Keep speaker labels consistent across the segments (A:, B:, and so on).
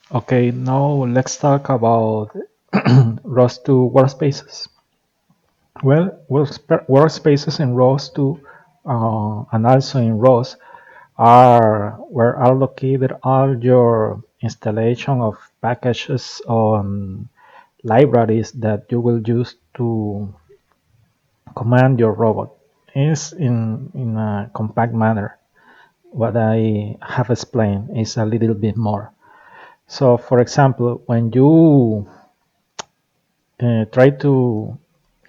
A: Okay, now let's talk about ROS to workspaces. Well, workspaces in ROS 2 and also in ROS are where are located all your installation of packages on libraries that you will use to command your robot. Is in a compact manner. What I have explained is a little bit more. So, for example, when you try to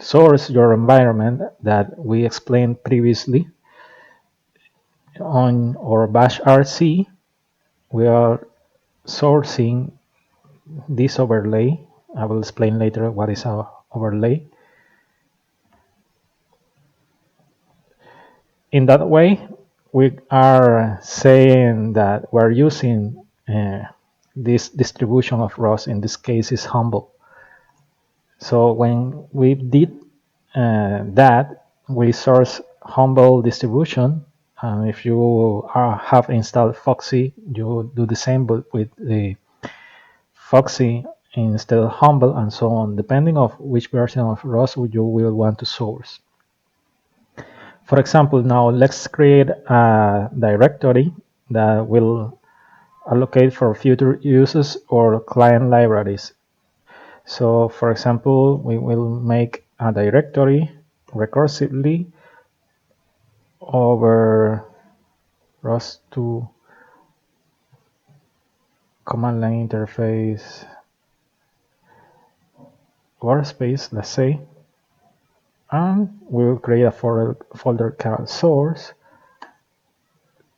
A: source your environment that we explained previously on our bash RC, we are sourcing this overlay. I will explain later what is our overlay. In that way, we are saying that we're using this distribution of ROS, in this case is humble. So when we did that, we source humble distribution. And if you have installed Foxy, you do the same, but with the Foxy instead of humble, and so on, depending of which version of ROS you will want to source. For example, now let's create a directory that will allocate for future uses or client libraries. So for example, we will make a directory recursively over ROS2 command line interface workspace, let's say, and we'll create a folder called source.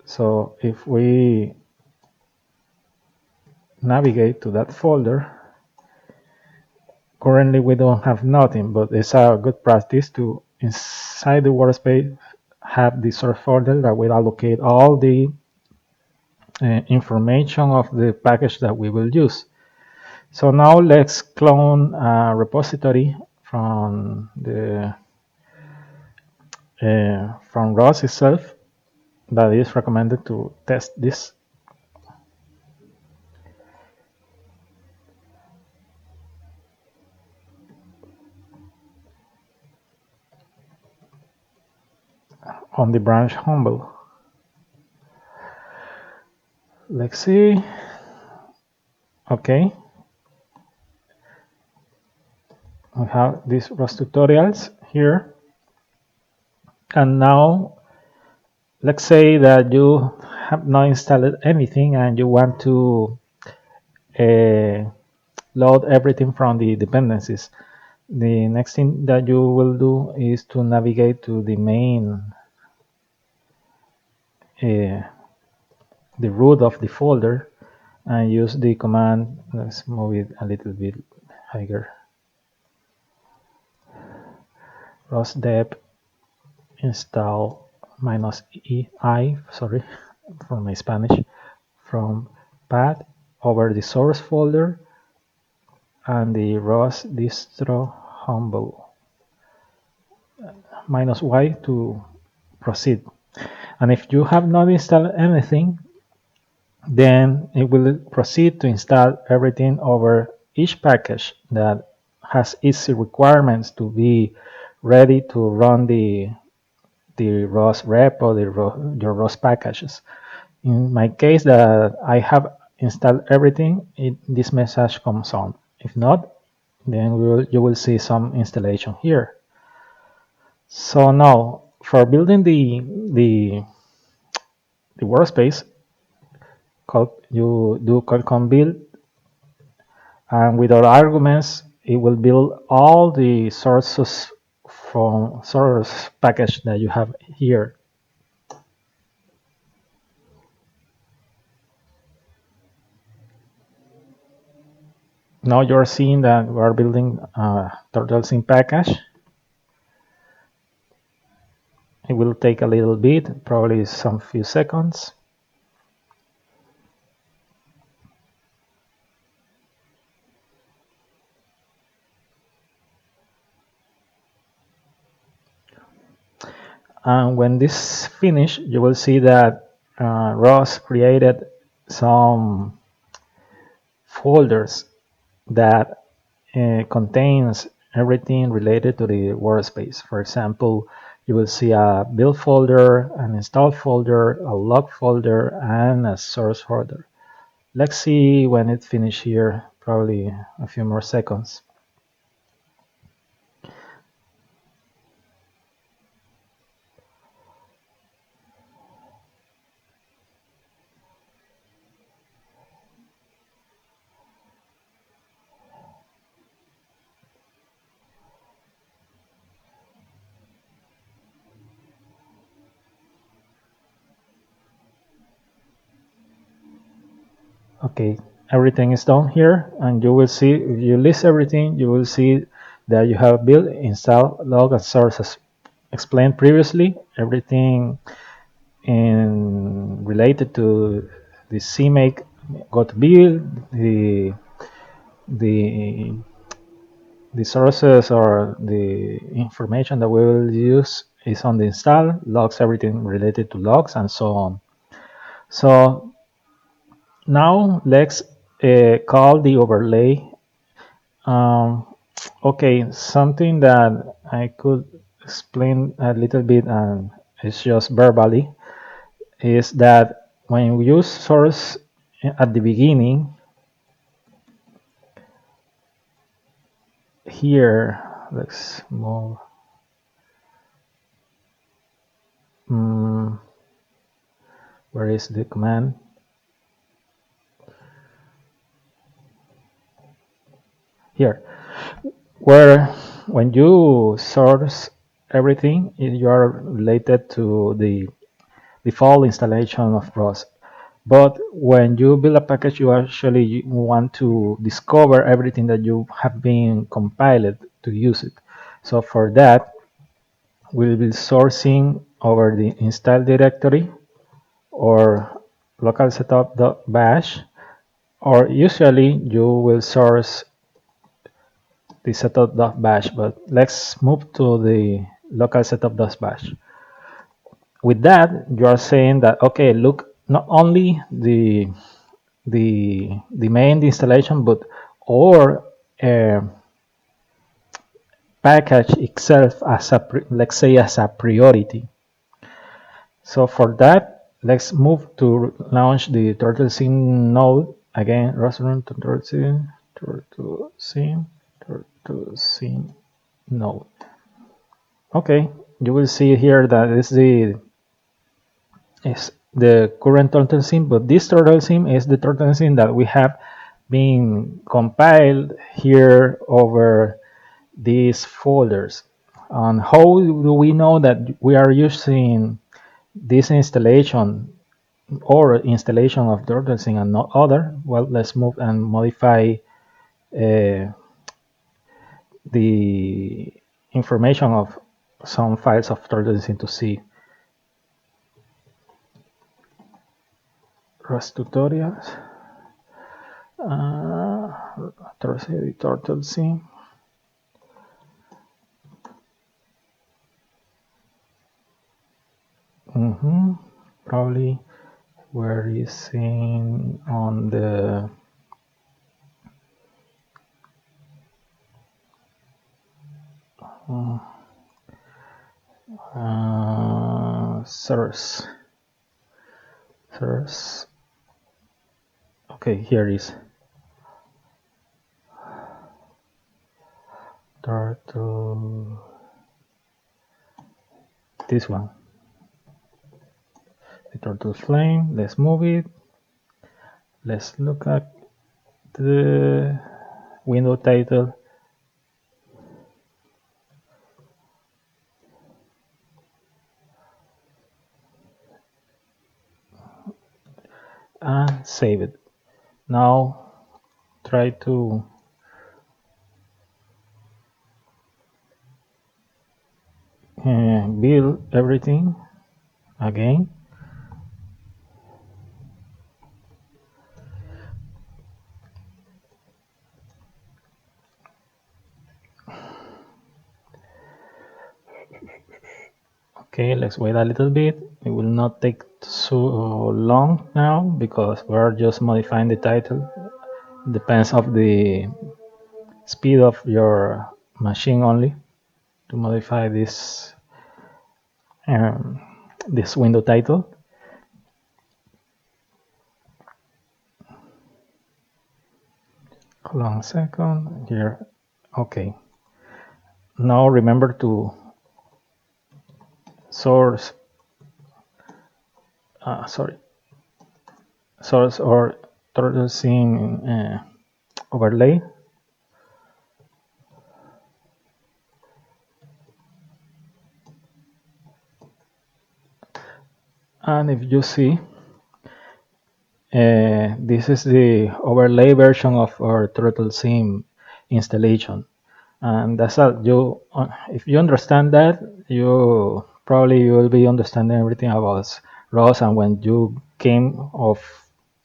A: So if we navigate to that folder, currently we don't have nothing, but it's a good practice to inside the workspace have the source folder that will allocate all the information of the package that we will use. So now let's clone a repository from the from ROS itself that is recommended to test this. On the branch humble. Let's see. Okay, we have these ROS tutorials here, and now let's say that you have not installed anything and you want to load everything from the dependencies. The next thing that you will do is to navigate to the main, the root of the folder, and use the command. Let's move it a little bit higher. rosdep install -i, sorry for my Spanish, from path over the source folder and the ROS distro humble -y to proceed. And if you have not installed anything, then it will proceed to install everything over each package that has easy requirements to be ready to run the ROS repo, your ROS packages. In my case, that I have installed everything, this message comes on. If not, then you will see some installation here. So now, for building the workspace, you do call build, and with our arguments, it will build all the sources from source package that you have here. Now you're seeing that we're building a turtlesim package. It will take a little bit, probably some few seconds. And when this finish, you will see that ROS created some folders that contains everything related to the workspace. For example, you will see a build folder, an install folder, a log folder, and a source folder. Let's see when it finishes here, probably a few more seconds. Okay, everything is done here, and you will see, if you list everything, you will see that you have build, install, log, and source as explained previously. Everything in related to the CMake got build, the the sources or the information that we will use is on the install, logs, everything related to logs, and so on. So now let's call the overlay. Um, okay, something that I could explain a little bit, and it's just verbally, is that when we use source at the beginning, here, let's move. Where is the command? Here, where when you source everything, you are related to the default installation of ROS. But when you build a package, you actually want to discover everything that you have been compiled to use it. So for that, we'll be sourcing over the install directory or local setup.bash, or usually you will source the setup.bash, but let's move to the local setup.bash. With that, you are saying that, okay, look, not only the main installation, but or package itself as a, let's say, as a priority. So for that, let's move to launch the turtlesim node again. Restaurant turtlesim node. Okay, you will see here that is the current turtlesim, but this turtlesim is the turtlesim that we have been compiled here over these folders. And how do we know that we are using this installation or installation of turtlesim and not other? Well, let's move and modify the information of some files of turtlesim to see. ROS tutorials, turtlesim. Probably where is in on the source. Okay, here is turtle. This one, the turtle flame. Let's move it. Let's look at the window title. And save it. Now try to build everything again. Okay, let's wait a little bit. It will not take so long now because we're just modifying the title. Depends of the speed of your machine only to modify um, this window title. Hold on a second here. Okay. Now remember to source, sorry, source or turtlesim overlay. And if you see, this is the overlay version of our turtlesim installation. And that's all. You, if you understand that, you probably you will be understanding everything about ROS. And when you came of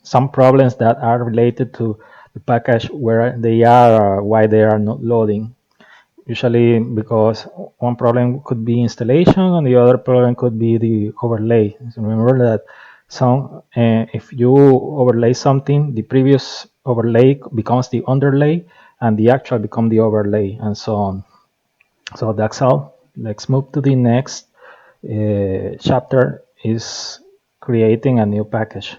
A: some problems that are related to the package, where they are, why they are not loading. Usually, because one problem could be installation, and the other problem could be the overlay. So remember that if you overlay something, the previous overlay becomes the underlay, and the actual become the overlay, and so on. So that's all. Let's move to the next chapter, is creating a new package.